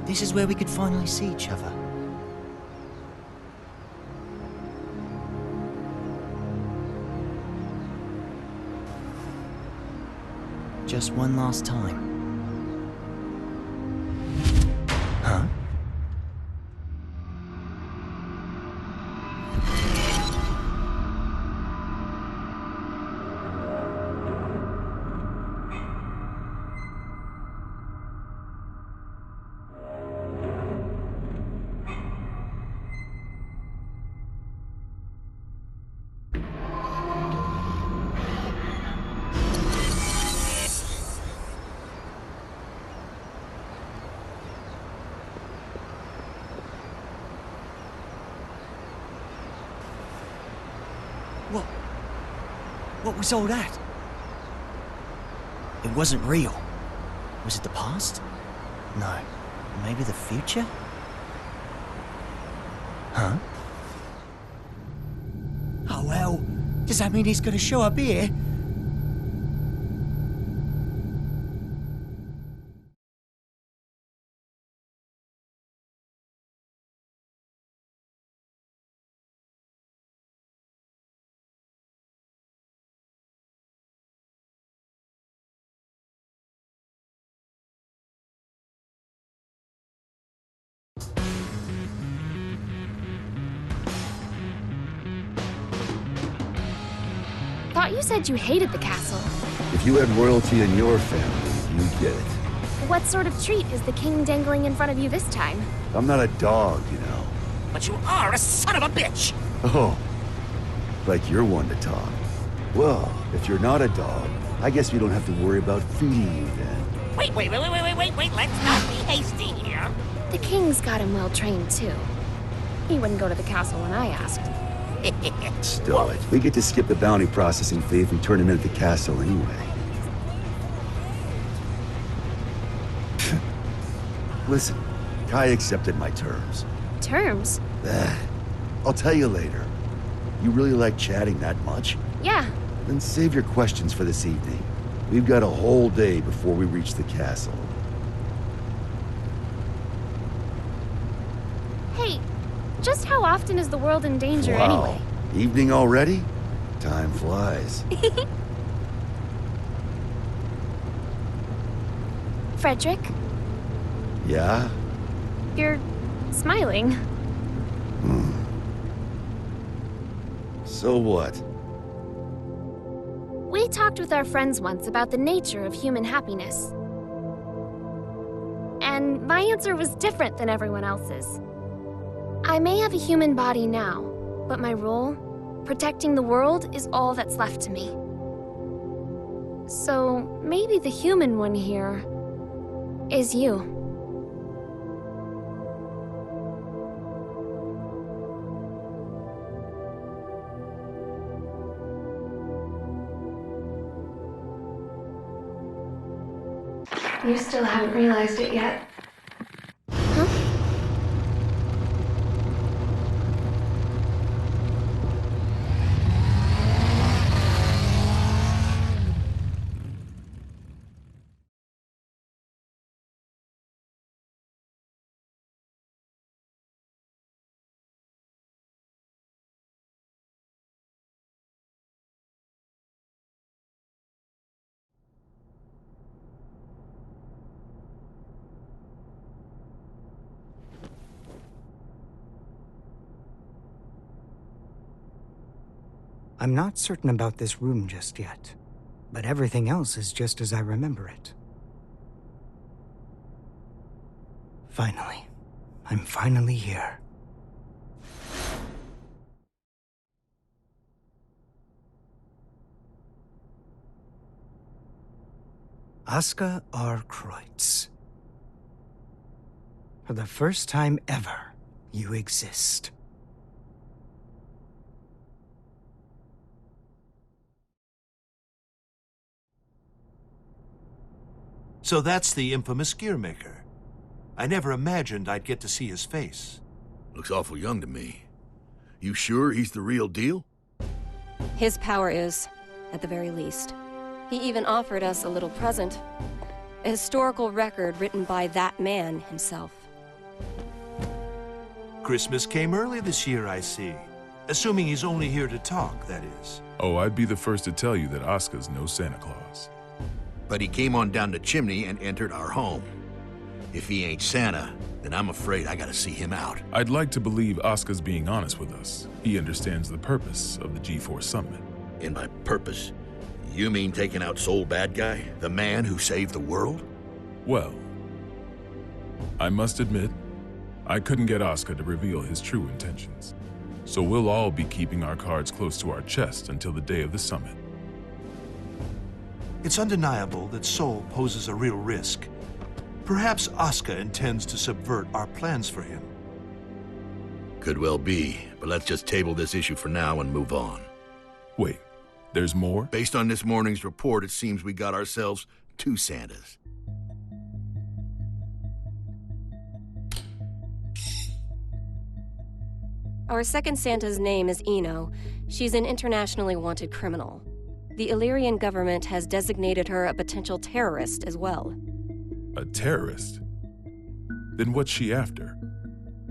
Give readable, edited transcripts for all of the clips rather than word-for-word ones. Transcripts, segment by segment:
this is where we could finally see each other. Just one last time. Huh? What was all that? It wasn't real. Was it the past? No. Maybe the future? Huh? Oh well, does that mean he's gonna show up here? Thought you said you hated the castle. If you had royalty in your family, you'd get it. What sort of treat is the king dangling in front of you this time? I'm not a dog, you know. But you are a son of a bitch! Oh, like you're one to talk. Well, if you're not a dog, I guess we don't have to worry about feeding you then. Wait, let's not be hasty here. The king's got him well trained, too. He wouldn't go to the castle when I asked. Stow it. We get to skip the bounty processing fee if we turn him into the castle anyway. Listen, Kai accepted my terms. Terms? I'll tell you later. You really like chatting that much? Yeah. Then save your questions for this evening. We've got a whole day before we reach the castle. Hey, just how often is the world in danger anyway? Evening already? Time flies. Frederick? Yeah? You're smiling. So what? We talked with our friends once about the nature of human happiness. And my answer was different than everyone else's. I may have a human body now, but my role, protecting the world, is all that's left to me. So maybe the human one here is you. You still haven't realized it yet. Huh? I'm not certain about this room just yet, but everything else is just as I remember it. Finally. I'm finally here. Aska R. Kreutz. For the first time ever, you exist. So that's the infamous gearmaker. I never imagined I'd get to see his face. Looks awful young to me. You sure he's the real deal? His power is, at the very least. He even offered us a little present. A historical record written by that man himself. Christmas came early this year, I see. Assuming he's only here to talk, that is. Oh, I'd be the first to tell you that Oscar's no Santa Claus. But he came on down the chimney and entered our home. If he ain't Santa, then I'm afraid I gotta see him out. I'd like to believe Oscar's being honest with us. He understands the purpose of the G4 summit. And by purpose, you mean taking out Soul Bad Guy? The man who saved the world? Well, I must admit, I couldn't get Oscar to reveal his true intentions. So we'll all be keeping our cards close to our chest until the day of the summit. It's undeniable that Soul poses a real risk. Perhaps Oscar intends to subvert our plans for him. Could well be, but let's just table this issue for now and move on. Wait, there's more? Based on this morning's report, it seems we got ourselves 2 Santas. Our second Santa's name is Eno. She's an internationally wanted criminal. The Illyrian government has designated her a potential terrorist as well. A terrorist? Then what's she after?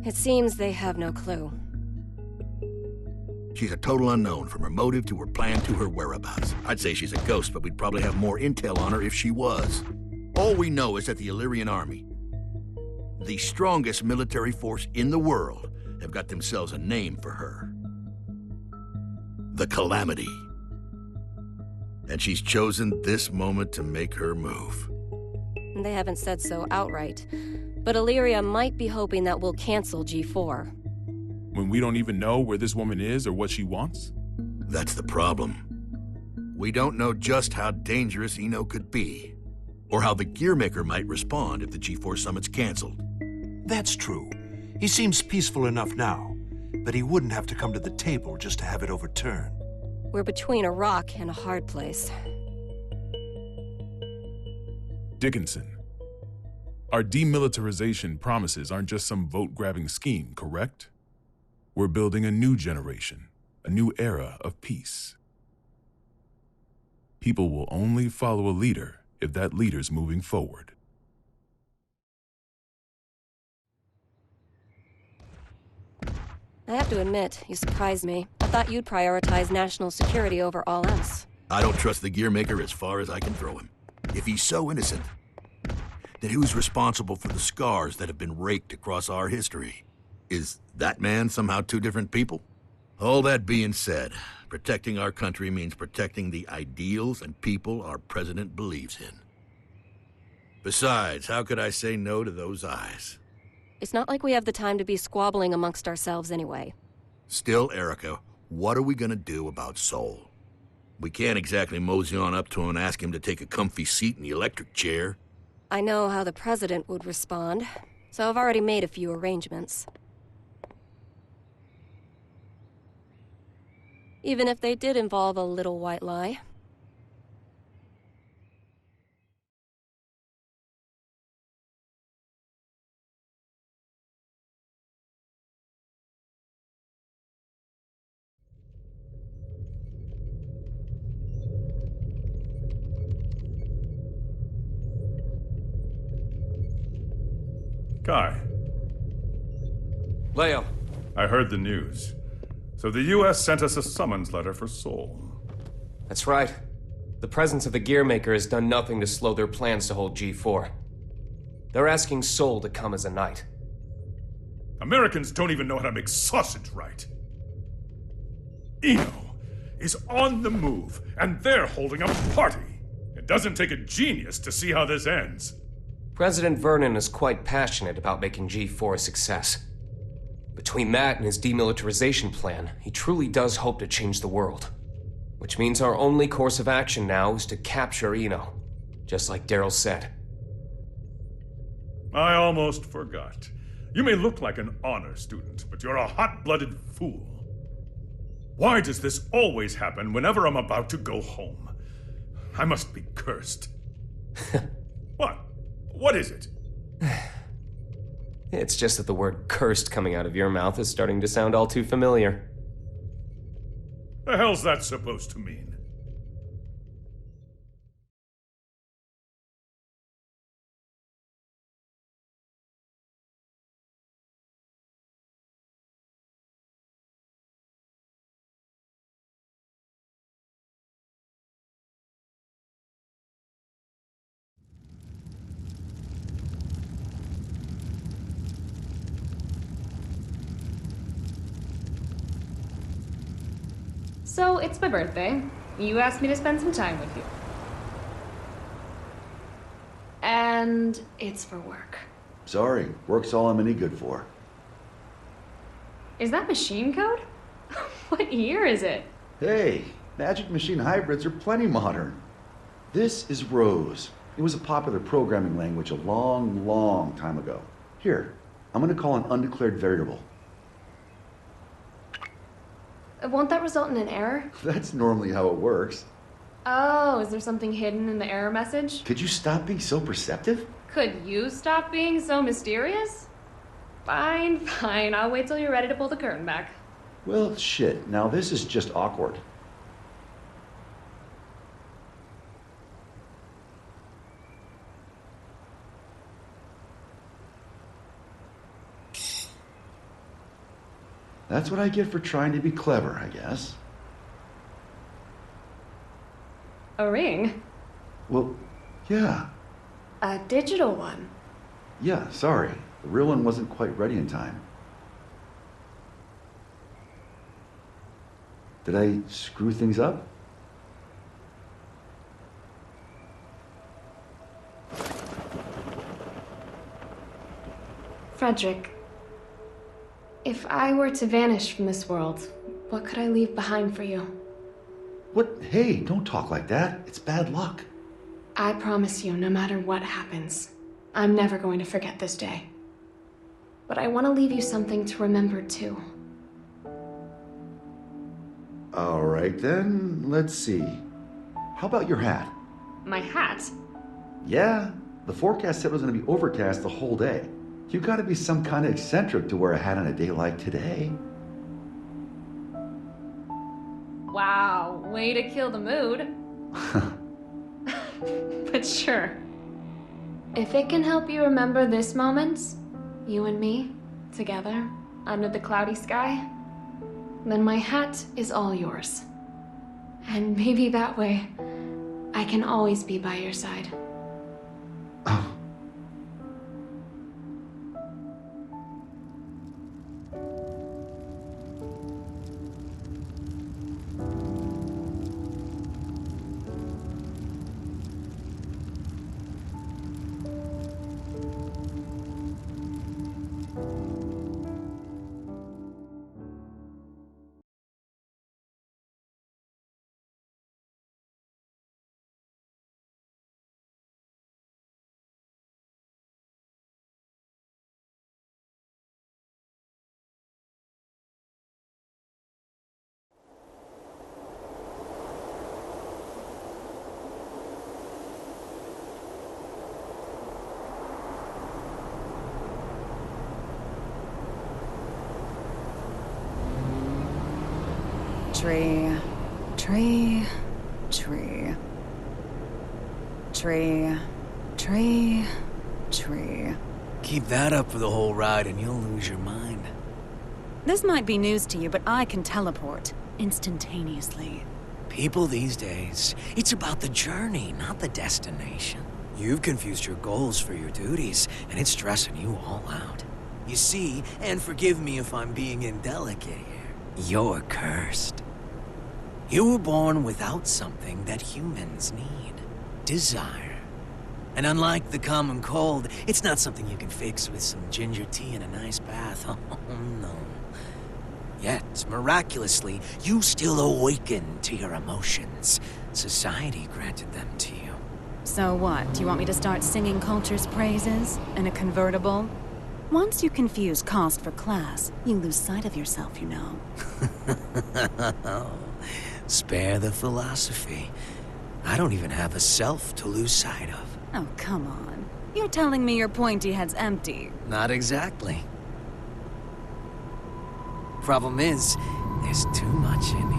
It seems they have no clue. She's a total unknown, from her motive to her plan to her whereabouts. I'd say she's a ghost, but we'd probably have more intel on her if she was. All we know is that the Illyrian army, the strongest military force in the world, have got themselves a name for her. The Calamity. And she's chosen this moment to make her move. They haven't said so outright, but Illyria might be hoping that we'll cancel G4. When we don't even know where this woman is or what she wants? That's the problem. We don't know just how dangerous Eno could be, or how the Gearmaker might respond if the G4 summit's canceled. That's true. He seems peaceful enough now, but he wouldn't have to come to the table just to have it overturned. We're between a rock and a hard place. Dickinson, our demilitarization promises aren't just some vote-grabbing scheme, correct? We're building a new generation, a new era of peace. People will only follow a leader if that leader's moving forward. I have to admit, you surprised me. I thought you'd prioritize national security over all else. I don't trust the Gearmaker as far as I can throw him. If he's so innocent, then who's responsible for the scars that have been raked across our history? Is that man somehow 2 different people? All that being said, protecting our country means protecting the ideals and people our president believes in. Besides, how could I say no to those eyes? It's not like we have the time to be squabbling amongst ourselves anyway. Still, Erica, what are we gonna do about Soul? We can't exactly mosey on up to him and ask him to take a comfy seat in the electric chair. I know how the president would respond, so I've already made a few arrangements. Even if they did involve a little white lie. Kai. Leo. I heard the news. So the U.S. sent us a summons letter for Soul. That's right. The presence of the Gearmaker has done nothing to slow their plans to hold G4. They're asking Soul to come as a knight. Americans don't even know how to make sausage right. Eno is on the move, and they're holding a party. It doesn't take a genius to see how this ends. President Vernon is quite passionate about making G4 a success. Between that and his demilitarization plan, he truly does hope to change the world. Which means our only course of action now is to capture Eno, just like Daryl said. I almost forgot. You may look like an honor student, but you're a hot-blooded fool. Why does this always happen whenever I'm about to go home? I must be cursed. What? What is it? It's just that the word cursed coming out of your mouth is starting to sound all too familiar. The hell's that supposed to mean? So, it's my birthday. You asked me to spend some time with you. And it's for work. Sorry, work's all I'm any good for. Is that machine code? What year is it? Hey, Magic Machine hybrids are plenty modern. This is Rose. It was a popular programming language a long, long time ago. Here, I'm gonna call an undeclared variable. Won't that result in an error? That's normally how it works. Oh, is there something hidden in the error message? Could you stop being so perceptive? Could you stop being so mysterious? Fine, fine. I'll wait till you're ready to pull the curtain back. Well, shit. Now this is just awkward. That's what I get for trying to be clever, I guess. A ring? Well, yeah. A digital one? Yeah, sorry. The real one wasn't quite ready in time. Did I screw things up? Frederick, if I were to vanish from this world, what could I leave behind for you? What? Hey, don't talk like that. It's bad luck. I promise you, no matter what happens, I'm never going to forget this day. But I want to leave you something to remember too. All right then, let's see. How about your hat? My hat? Yeah, the forecast said it was going to be overcast the whole day. You gotta be some kind of eccentric to wear a hat on a day like today. Wow, way to kill the mood. But sure. If it can help you remember this moment, you and me, together, under the cloudy sky, then my hat is all yours. And maybe that way, I can always be by your side. Tree, tree, tree. Tree, tree, tree. Keep that up for the whole ride and you'll lose your mind. This might be news to you, but I can teleport instantaneously. People these days, it's about the journey, not the destination. You've confused your goals for your duties, and it's stressing you all out. You see, and forgive me if I'm being indelicate here, you're cursed. You were born without something that humans need. Desire. And unlike the common cold, it's not something you can fix with some ginger tea and a nice bath. Oh, no. Yet, miraculously, you still awaken to your emotions. Society granted them to you. So what? Do you want me to start singing culture's praises in a convertible? Once you confuse cost for class, you lose sight of yourself, you know. Spare the philosophy. I don't even have a self to lose sight of. Oh, come on. You're telling me your pointy head's empty. Not exactly. Problem is, there's too much in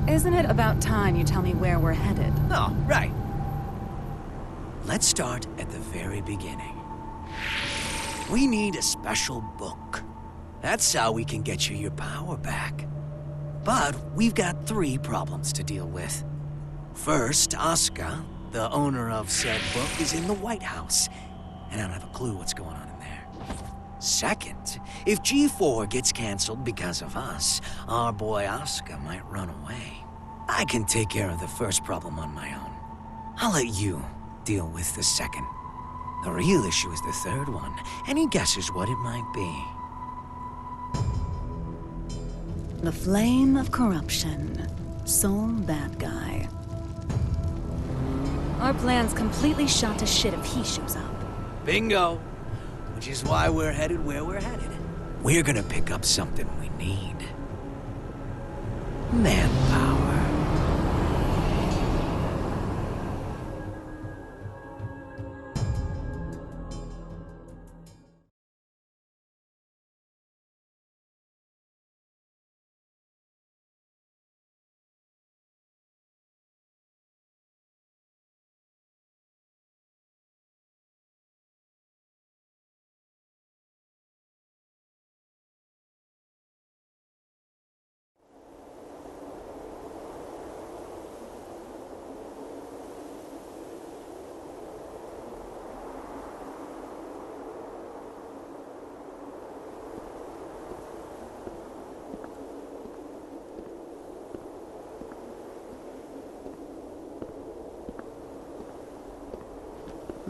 here. Isn't it about time you tell me where we're headed? Oh, right. Let's start at the very beginning. We need a special book. That's how we can get you your power back. But we've got 3 problems to deal with. First, Oscar, the owner of said book, is in the White House, and I don't have a clue what's going on in there. Second, if G4 gets canceled because of us, our boy Oscar might run away. I can take care of the first problem on my own. I'll let you deal with the second. The real issue is the third one. Any guesses what it might be? The flame of corruption. Sole bad guy. Our plan's completely shot to shit if he shows up. Bingo! Which is why we're headed where we're headed. We're gonna pick up something we need. Manpower.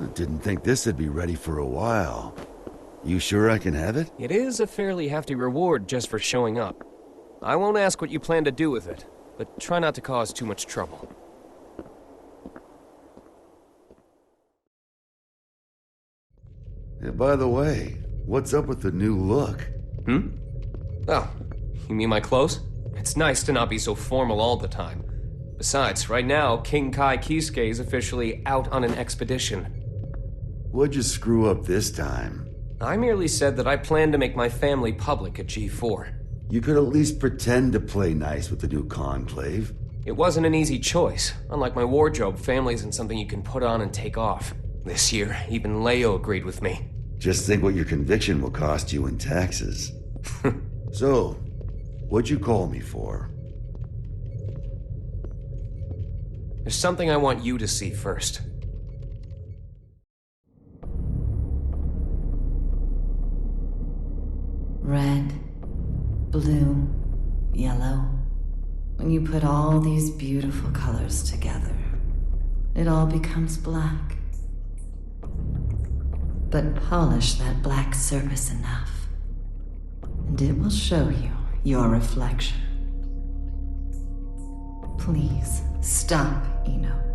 I didn't think this would be ready for a while. You sure I can have it? It is a fairly hefty reward just for showing up. I won't ask what you plan to do with it, but try not to cause too much trouble. Yeah, by the way, what's up with the new look? Oh, you mean my clothes? It's nice to not be so formal all the time. Besides, right now, King Kai Kisuke is officially out on an expedition. What'd you screw up this time? I merely said that I plan to make my family public at G4. You could at least pretend to play nice with the new conclave. It wasn't an easy choice. Unlike my wardrobe, family isn't something you can put on and take off. This year, even Leo agreed with me. Just think what your conviction will cost you in taxes. So, what'd you call me for? There's something I want you to see first. Red, blue, yellow. When you put all these beautiful colors together, it all becomes black. But polish that black surface enough, and it will show you your reflection. Please, stop, Eno.